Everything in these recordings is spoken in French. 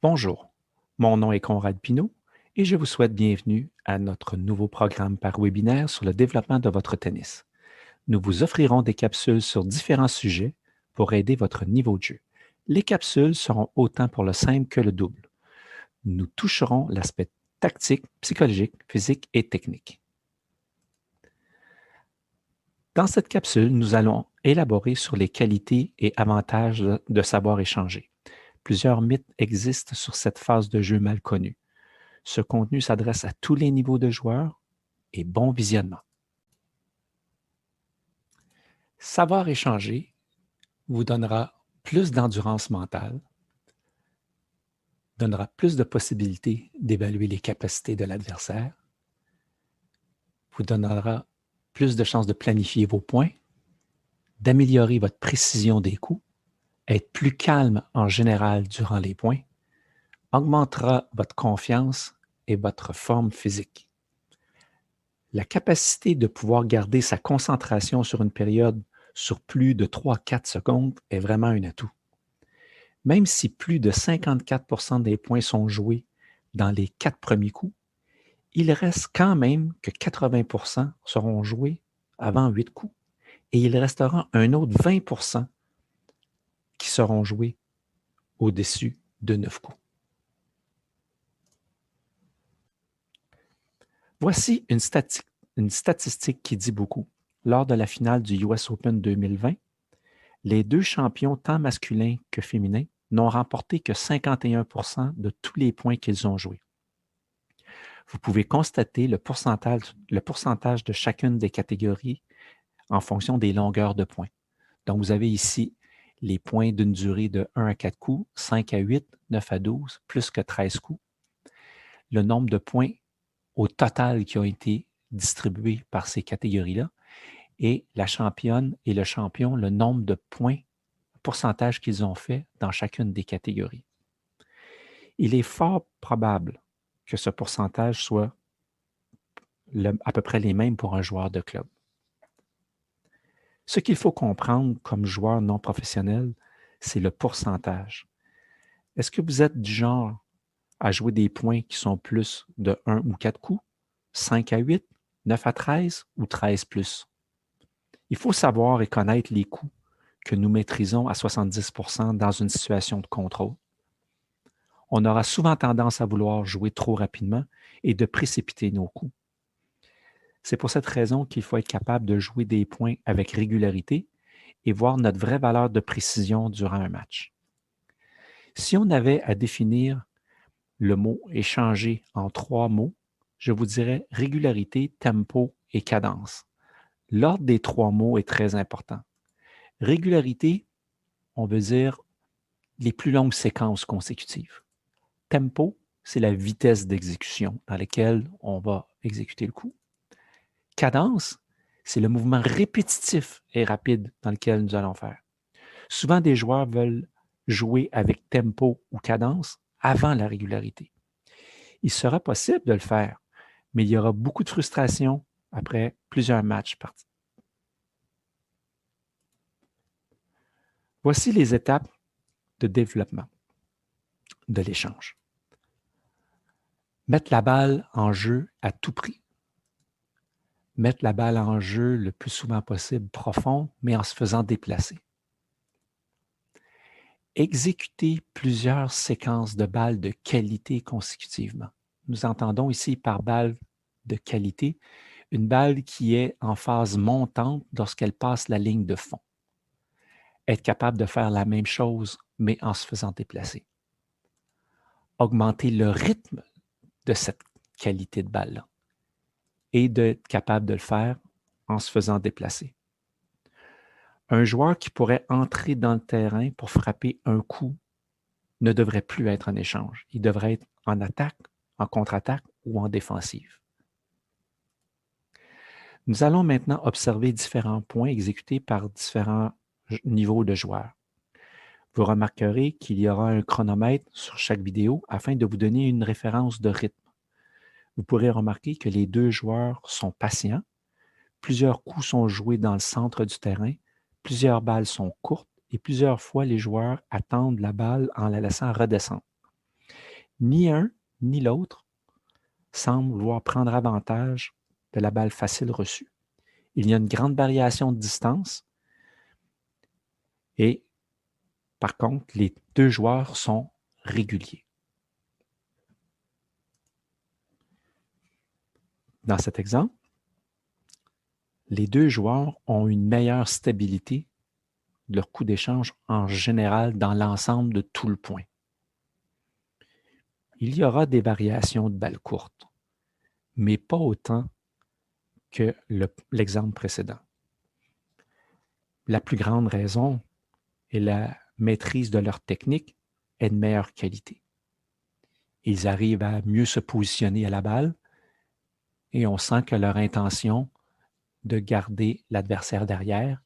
Bonjour, mon nom est Conrad Pinault et je vous souhaite bienvenue à notre nouveau programme par webinaire sur le développement de votre tennis. Nous vous offrirons des capsules sur différents sujets pour aider votre niveau de jeu. Les capsules seront autant pour le simple que le double. Nous toucherons l'aspect tactique, psychologique, physique et technique. Dans cette capsule, nous allons élaborer sur les qualités et avantages de savoir échanger. Plusieurs mythes existent sur cette phase de jeu mal connue. Ce contenu s'adresse à tous les niveaux de joueurs et bon visionnement. Savoir échanger vous donnera plus d'endurance mentale, donnera plus de possibilités d'évaluer les capacités de l'adversaire, vous donnera plus de chances de planifier vos points, d'améliorer votre précision des coups, être plus calme en général durant les points, augmentera votre confiance et votre forme physique. La capacité de pouvoir garder sa concentration sur une période sur plus de 3-4 secondes est vraiment un atout. Même si plus de 54% des points sont joués dans les 4 premiers coups, il reste quand même que 80% seront joués avant 8 coups et il restera un autre 20% qui seront joués au-dessus de 9 coups. Voici une statistique qui dit beaucoup. Lors de la finale du US Open 2020, les deux champions tant masculins que féminins n'ont remporté que 51% de tous les points qu'ils ont joués. Vous pouvez constater le pourcentage de chacune des catégories en fonction des longueurs de points. Donc, vous avez ici les points d'une durée de 1 à 4 coups, 5 à 8, 9 à 12, plus que 13 coups. Le nombre de points au total qui ont été distribués par ces catégories-là et la championne et le champion, le nombre de points, pourcentage qu'ils ont fait dans chacune des catégories. Il est fort probable que ce pourcentage soit à peu près les mêmes pour un joueur de club. Ce qu'il faut comprendre comme joueur non professionnel, c'est le pourcentage. Est-ce que vous êtes du genre à jouer des points qui sont plus de 1 ou 4 coups, 5 à 8, 9 à 13 ou 13 plus? Il faut savoir et connaître les coups que nous maîtrisons à 70% dans une situation de contrôle. On aura souvent tendance à vouloir jouer trop rapidement et de précipiter nos coups. C'est pour cette raison qu'il faut être capable de jouer des points avec régularité et voir notre vraie valeur de précision durant un match. Si on avait à définir le mot échanger en 3 mots, je vous dirais régularité, tempo et cadence. L'ordre des 3 mots est très important. Régularité, on veut dire les plus longues séquences consécutives. Tempo, c'est la vitesse d'exécution dans laquelle on va exécuter le coup. Cadence, c'est le mouvement répétitif et rapide dans lequel nous allons faire. Souvent, des joueurs veulent jouer avec tempo ou cadence avant la régularité. Il sera possible de le faire, mais il y aura beaucoup de frustration après plusieurs matchs partis. Voici les étapes de développement de l'échange. Mettre la balle en jeu à tout prix. Mettre la balle en jeu le plus souvent possible profond, mais en se faisant déplacer. Exécuter plusieurs séquences de balles de qualité consécutivement. Nous entendons ici par balle de qualité une balle qui est en phase montante lorsqu'elle passe la ligne de fond. Être capable de faire la même chose, mais en se faisant déplacer. Augmenter le rythme de cette qualité de balle-là et d'être capable de le faire en se faisant déplacer. Un joueur qui pourrait entrer dans le terrain pour frapper un coup ne devrait plus être en échange. Il devrait être en attaque, en contre-attaque ou en défensive. Nous allons maintenant observer différents points exécutés par différents niveaux de joueurs. Vous remarquerez qu'il y aura un chronomètre sur chaque vidéo afin de vous donner une référence de rythme. Vous pourrez remarquer que les deux joueurs sont patients, plusieurs coups sont joués dans le centre du terrain, plusieurs balles sont courtes et plusieurs fois les joueurs attendent la balle en la laissant redescendre. ni un ni l'autre semble vouloir prendre avantage de la balle facile reçue. Il y a une grande variation de distance et par contre, les deux joueurs sont réguliers. Dans cet exemple, les deux joueurs ont une meilleure stabilité de leur coup d'échange en général dans l'ensemble de tout le point. Il y aura des variations de balles courtes, mais pas autant que l'exemple précédent. La plus grande raison est la maîtrise de leur technique est de meilleure qualité. Ils arrivent à mieux se positionner à la balle et on sent que leur intention de garder l'adversaire derrière,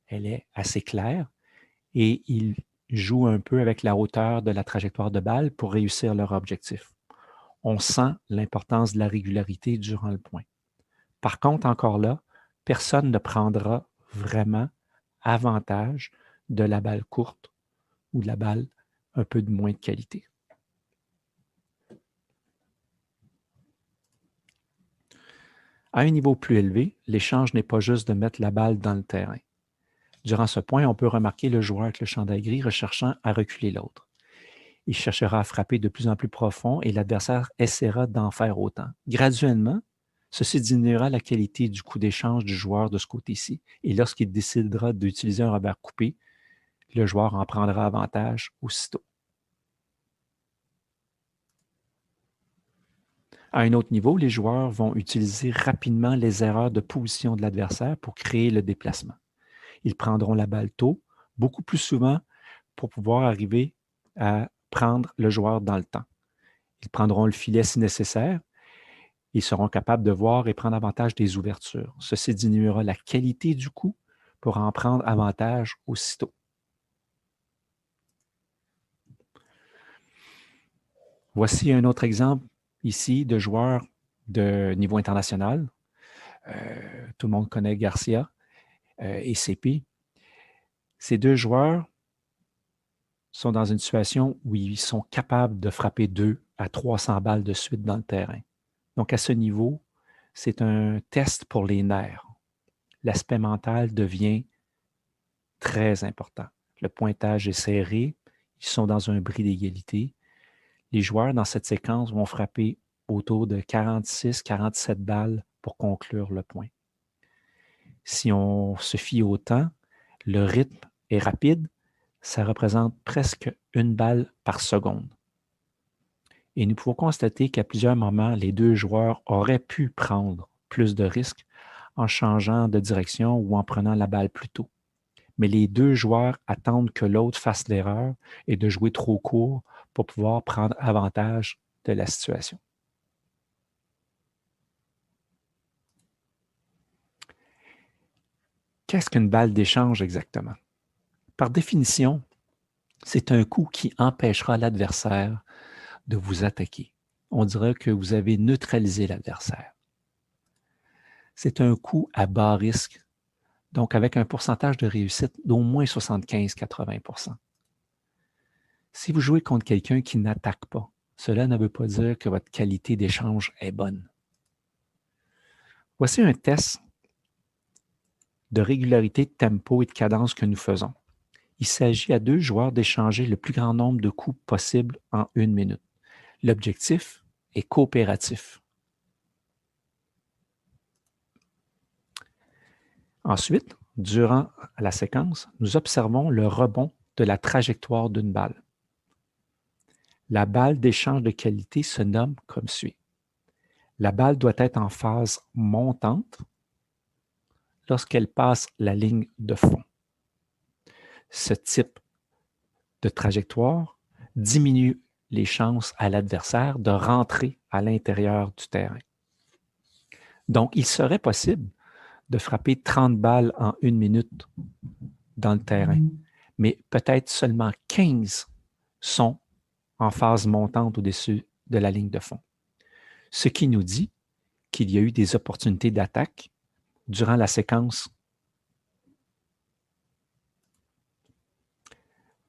elle est assez claire et ils jouent un peu avec la hauteur de la trajectoire de balle pour réussir leur objectif. On sent l'importance de la régularité durant le point. Par contre, encore là, personne ne prendra vraiment avantage de la balle courte ou de la balle un peu de moins de qualité. À un niveau plus élevé, l'échange n'est pas juste de mettre la balle dans le terrain. Durant ce point, on peut remarquer le joueur avec le chandail gris recherchant à reculer l'autre. Il cherchera à frapper de plus en plus profond et l'adversaire essaiera d'en faire autant. Graduellement, ceci diminuera la qualité du coup d'échange du joueur de ce côté-ci et lorsqu'il décidera d'utiliser un revers coupé, le joueur en prendra avantage aussitôt. À un autre niveau, les joueurs vont utiliser rapidement les erreurs de position de l'adversaire pour créer le déplacement. Ils prendront la balle tôt, beaucoup plus souvent pour pouvoir arriver à prendre le joueur dans le temps. Ils prendront le filet si nécessaire. Ils seront capables de voir et prendre avantage des ouvertures. Ceci diminuera la qualité du coup pour en prendre avantage aussitôt. Voici un autre exemple ici de joueurs de niveau international. Tout le monde connaît Garcia et CP. Ces deux joueurs sont dans une situation où ils sont capables de frapper 2 à 300 balles de suite dans le terrain. Donc, à ce niveau, c'est un test pour les nerfs. L'aspect mental devient très important. Le pointage est serré, ils sont dans un bris d'égalité. Les joueurs dans cette séquence vont frapper autour de 46-47 balles pour conclure le point. Si on se fie au temps, le rythme est rapide, ça représente presque une balle par seconde. Et nous pouvons constater qu'à plusieurs moments, les deux joueurs auraient pu prendre plus de risques en changeant de direction ou en prenant la balle plus tôt. Mais les deux joueurs attendent que l'autre fasse l'erreur et de jouer trop court pour pouvoir prendre avantage de la situation. Qu'est-ce qu'une balle d'échange exactement? Par définition, c'est un coup qui empêchera l'adversaire de vous attaquer. On dirait que vous avez neutralisé l'adversaire. C'est un coup à bas risque, donc avec un pourcentage de réussite d'au moins 75-80%. Si vous jouez contre quelqu'un qui n'attaque pas, cela ne veut pas dire que votre qualité d'échange est bonne. Voici un test de régularité, de tempo et de cadence que nous faisons. Il s'agit à deux joueurs d'échanger le plus grand nombre de coups possible en 1 minute. L'objectif est coopératif. Ensuite, durant la séquence, nous observons le rebond de la trajectoire d'une balle. La balle d'échange de qualité se nomme comme suit. La balle doit être en phase montante lorsqu'elle passe la ligne de fond. Ce type de trajectoire diminue les chances à l'adversaire de rentrer à l'intérieur du terrain. Donc, il serait possible de frapper 30 balles en 1 minute dans le terrain, mais peut-être seulement 15 sont en phase montante au-dessus de la ligne de fond. Ce qui nous dit qu'il y a eu des opportunités d'attaque durant la séquence.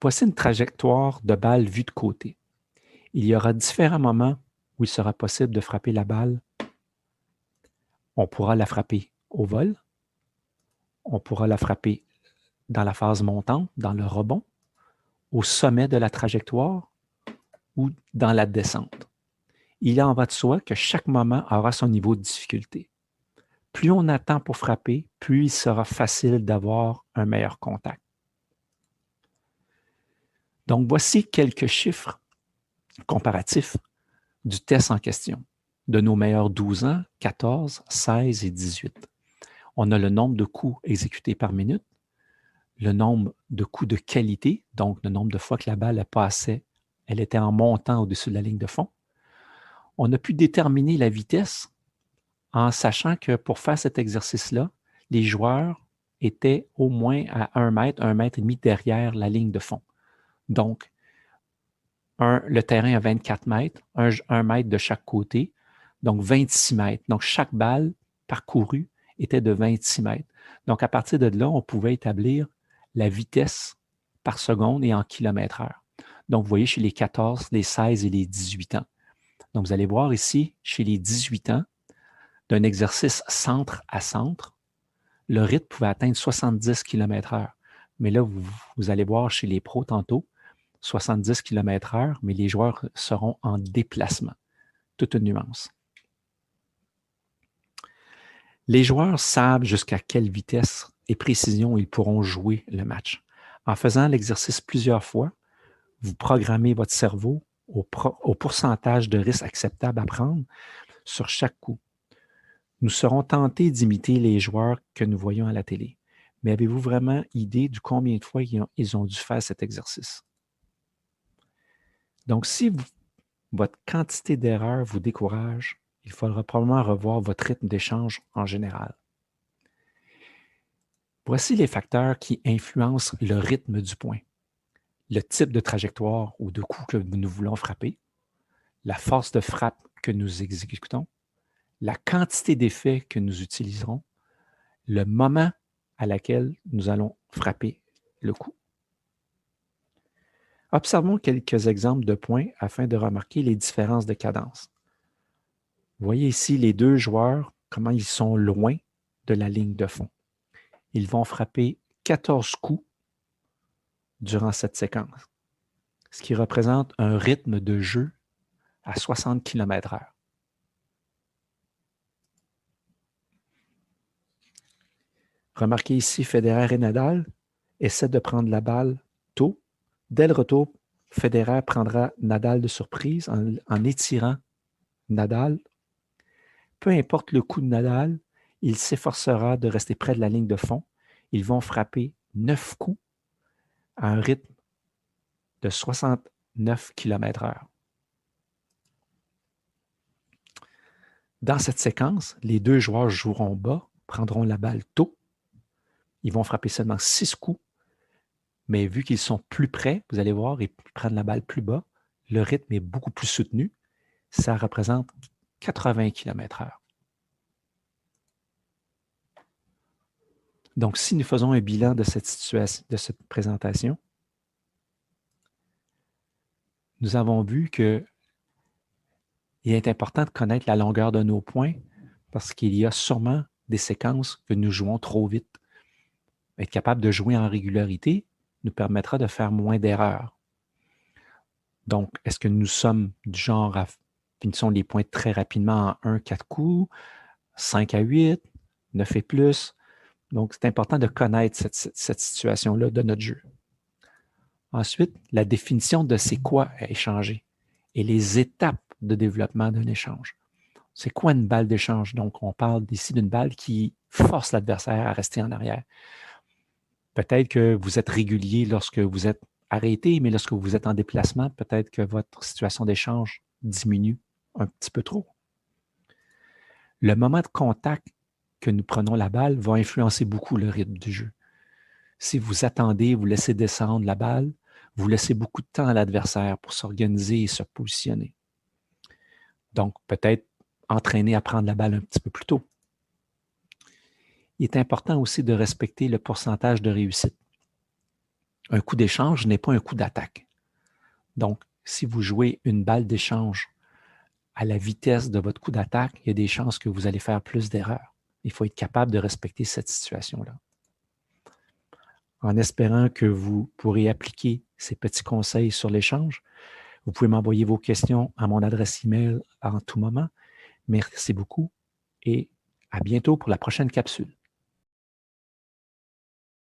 Voici une trajectoire de balle vue de côté. Il y aura différents moments où il sera possible de frapper la balle. On pourra la frapper au vol, on pourra la frapper dans la phase montante, dans le rebond, au sommet de la trajectoire ou dans la descente. Il en va de soi que chaque moment aura son niveau de difficulté. Plus on attend pour frapper, plus il sera facile d'avoir un meilleur contact. Donc, voici quelques chiffres comparatifs du test en question, de nos meilleurs 12 ans, 14, 16 et 18. On a le nombre de coups exécutés par minute, le nombre de coups de qualité, donc le nombre de fois que la balle passait, elle était en montant au-dessus de la ligne de fond. On a pu déterminer la vitesse en sachant que pour faire cet exercice-là, les joueurs étaient au moins à 1 mètre et demi derrière la ligne de fond. Donc, le terrain a 24 mètres, 1 mètre de chaque côté, donc 26 mètres. Donc, chaque balle parcourue était de 26 mètres. Donc, à partir de là, on pouvait établir la vitesse par seconde et en kilomètres-heure. Donc, vous voyez, chez les 14, les 16 et les 18 ans. Donc, vous allez voir ici, chez les 18 ans, d'un exercice centre à centre, le rythme pouvait atteindre 70 km/h. Mais là, vous allez voir chez les pros tantôt, 70 km/h, mais les joueurs seront en déplacement. Toute une nuance. Les joueurs savent jusqu'à quelle vitesse et précision ils pourront jouer le match. En faisant l'exercice plusieurs fois, vous programmez votre cerveau au pourcentage de risque acceptable à prendre sur chaque coup. Nous serons tentés d'imiter les joueurs que nous voyons à la télé. Mais avez-vous vraiment idée du combien de fois ils ont dû faire cet exercice? Donc, si votre quantité d'erreurs vous décourage, il faudra probablement revoir votre rythme d'échange en général. Voici les facteurs qui influencent le rythme du point. Le type de trajectoire ou de coup que nous voulons frapper, la force de frappe que nous exécutons, la quantité d'effets que nous utiliserons, le moment à laquelle nous allons frapper le coup. Observons quelques exemples de points afin de remarquer les différences de cadence. Vous voyez ici les deux joueurs, comment ils sont loin de la ligne de fond. Ils vont frapper 14 coups durant cette séquence, ce qui représente un rythme de jeu à 60 km/h. Remarquez ici, Federer et Nadal essaient de prendre la balle tôt. Dès le retour, Federer prendra Nadal de surprise en étirant Nadal. Peu importe le coup de Nadal, il s'efforcera de rester près de la ligne de fond. Ils vont frapper 9 coups à un rythme de 69 km/h. Dans cette séquence, les deux joueurs joueront bas, prendront la balle tôt. Ils vont frapper seulement 6 coups, mais vu qu'ils sont plus près, vous allez voir, ils prennent la balle plus bas, le rythme est beaucoup plus soutenu. Ça représente 80 km/h. Donc, si nous faisons un bilan de cette situation, de cette présentation, nous avons vu qu'il est important de connaître la longueur de nos points parce qu'il y a sûrement des séquences que nous jouons trop vite. Être capable de jouer en régularité nous permettra de faire moins d'erreurs. Donc, est-ce que nous sommes du genre à finissons les points très rapidement en 1-4 coups, 5 à 8, 9 et plus? Donc, c'est important de connaître cette situation-là de notre jeu. Ensuite, la définition de c'est quoi échanger et les étapes de développement d'un échange. C'est quoi une balle d'échange? Donc, on parle ici d'une balle qui force l'adversaire à rester en arrière. Peut-être que vous êtes régulier lorsque vous êtes arrêté, mais lorsque vous êtes en déplacement, peut-être que votre situation d'échange diminue un petit peu trop. Le moment de contact que nous prenons la balle va influencer beaucoup le rythme du jeu. Si vous attendez, vous laissez descendre la balle, vous laissez beaucoup de temps à l'adversaire pour s'organiser et se positionner. Donc, peut-être entraîner à prendre la balle un petit peu plus tôt. Il est important aussi de respecter le pourcentage de réussite. Un coup d'échange n'est pas un coup d'attaque. Donc, si vous jouez une balle d'échange à la vitesse de votre coup d'attaque, il y a des chances que vous allez faire plus d'erreurs. Il faut être capable de respecter cette situation-là. En espérant que vous pourrez appliquer ces petits conseils sur l'échange, vous pouvez m'envoyer vos questions à mon adresse email en tout moment. Merci beaucoup et à bientôt pour la prochaine capsule.